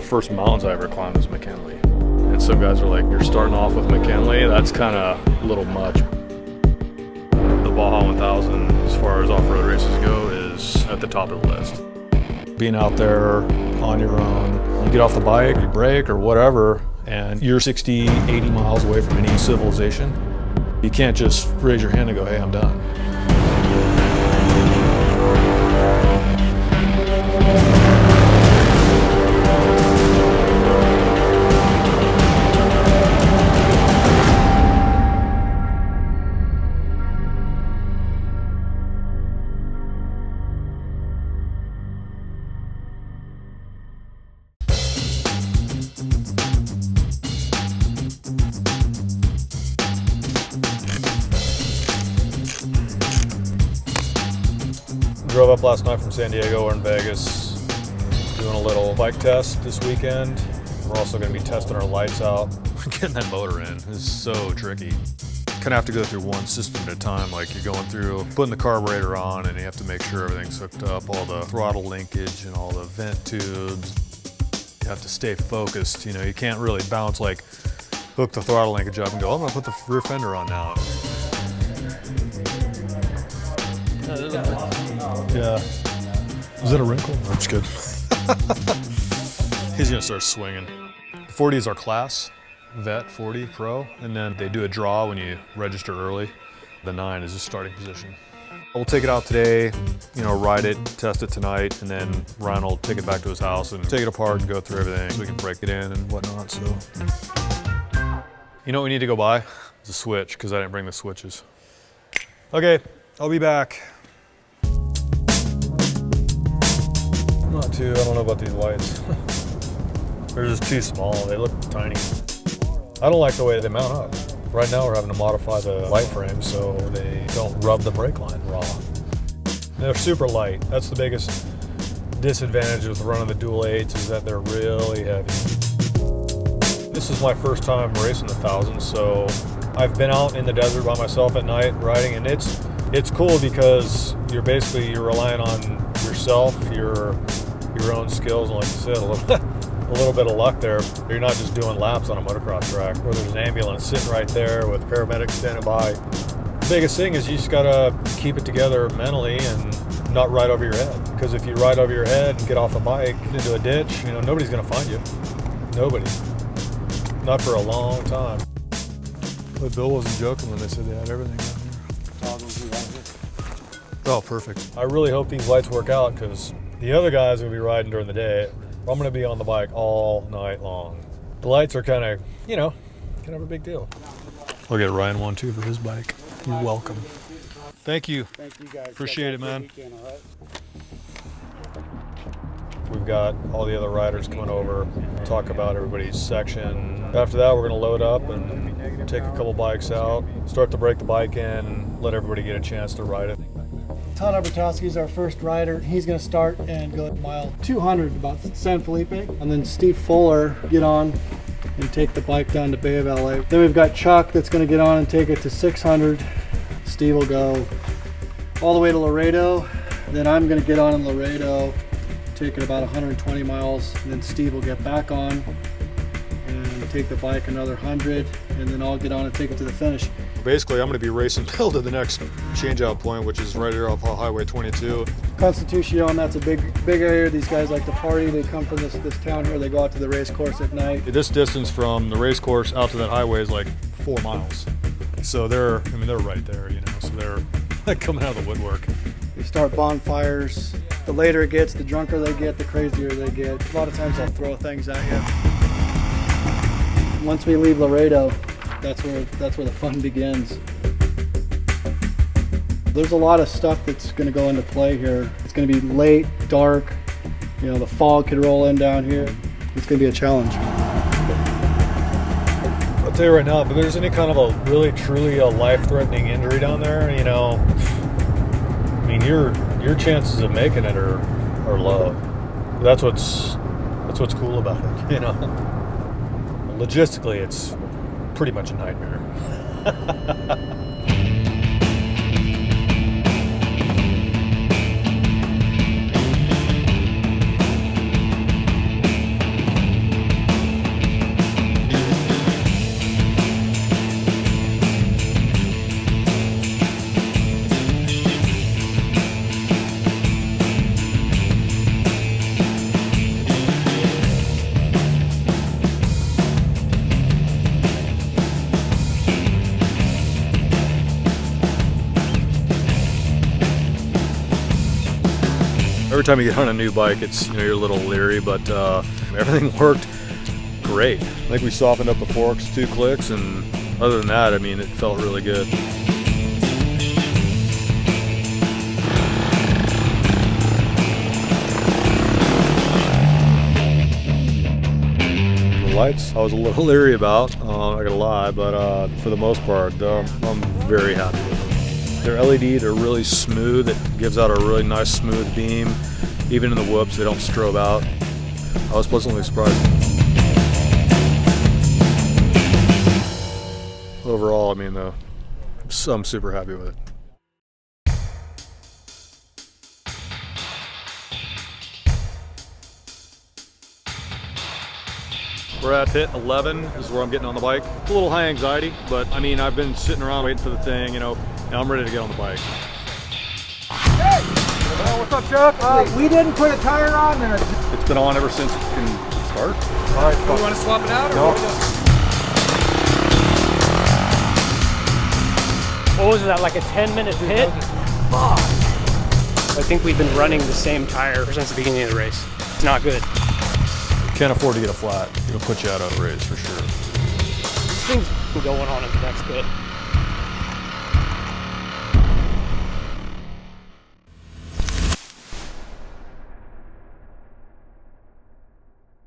first mountains I ever climbed was McKinley. And some guys are like, you're starting off with McKinley? That's kind of a little much. The Baja 1000, as far as off-road races go, is at the top of the list. Being out there on your own, you get off the bike, you brake or whatever, and you're 60, 80 miles away from any civilization. You can't just raise your hand and go, hey, I'm done. Drove up last night from San Diego. We're in Vegas doing a little bike test this weekend. We're also going to be testing our lights out. Getting that motor in is so tricky. Kind of have to go through one system at a time. Like you're going through putting the carburetor on and you have to make sure everything's hooked up, all the throttle linkage and all the vent tubes. You have to stay focused. You know, you can't really bounce, like hook the throttle linkage up and go, I'm going to put the rear fender on now. Yeah. Is that a wrinkle? I'm just kidding. He's gonna start swinging. 40 is our class, Vet 40 Pro, and then they do a draw when you register early. The 9 is the starting position. We'll take it out today, you know, ride it, test it tonight, and then Ryan will take it back to his house and take it apart and go through everything so we can break it in and whatnot. So, you know what we need to go buy? It's a switch, because I didn't bring the switches. Okay, I'll be back. Not too, I don't know about these lights. They're just too small, they look tiny. I don't like the way they mount up. Right now we're having to modify the light frame so they don't rub the brake line raw. They're super light. That's the biggest disadvantage with running the dual 8s is that they're really heavy. This is my first time racing the 1000, so I've been out in the desert by myself at night riding, and it's cool because you're relying on yourself, your own skills, and like you said, a little bit of luck there. You're not just doing laps on a motocross track where there's an ambulance sitting right there with paramedics standing by. The biggest thing is you just gotta keep it together mentally and not ride over your head. Because if you ride over your head and get off the bike into a ditch, you know, nobody's gonna find you. Nobody. Not for a long time. But Bill wasn't joking when they said they had everything down here. Oh, perfect. I really hope these lights work out because the other guys will be riding during the day. I'm going to be on the bike all night long. The lights are kind of, you know, kind of a big deal. I'll get Ryan one too for his bike. You're welcome. Thank you. Thank you guys. Appreciate it, man. Weekend, all right? We've got all the other riders coming over, talk about everybody's section. After that, we're going to load up and take a couple bikes out, start to break the bike in, and let everybody get a chance to ride it. Todd Abertowski's our first rider. He's going to start and go mile 200 about San Felipe. And then Steve Fuller get on and take the bike down to Bay of LA. Then we've got Chuck that's going to get on and take it to 600. Steve will go all the way to Laredo. Then I'm going to get on in Laredo, take it about 120 miles. And then Steve will get back on and take the bike another 100. And then I'll get on and take it to the finish. Basically, I'm going to be racing Bill to the next change-out point, which is right here off Highway 22. Constitucion, that's a big area. These guys like to party. They come from this town here. They go out to the race course at night. This distance from the race course out to that highway is like 4 miles. So they're right there, you know. So they're like coming out of the woodwork. They start bonfires. The later it gets, the drunker they get, the crazier they get. A lot of times they'll throw things at you. Once we leave Laredo, that's where the fun begins. There's a lot of stuff that's going to go into play here. It's going to be late, dark. You know, the fog could roll in down here. It's going to be a challenge. I'll tell you right now, if there's any kind of a really truly a life-threatening injury down there, you know, I mean, your chances of making it are low. That's what's cool about it, you know. Logistically, it's pretty much a nightmare. Every time you get on a new bike, it's, you're a little leery, but everything worked great. I think we softened up the forks 2 clicks, and other than that, I mean, it felt really good. The lights, I was a little leery about, I gotta lie, but for the most part, I'm very happy with them. They're LED, they're really smooth. It gives out a really nice smooth beam. Even in the whoops, they don't strobe out. I was pleasantly surprised. Overall, I mean, I'm super happy with it. We're at pit 11, this is where I'm getting on the bike. It's a little high anxiety, but I mean, I've been sitting around waiting for the thing, now I'm ready to get on the bike. Hey! What's up, Chuck? We didn't put a tire on there. It's been on ever since it can start. All right, you want to swap it out? Or no. What was that, like a 10-minute pit? Fuck. I think we've been running the same tire since the beginning of the race. It's not good. Can't afford to get a flat. It'll put you out of a race for sure. Things going on, and that's good.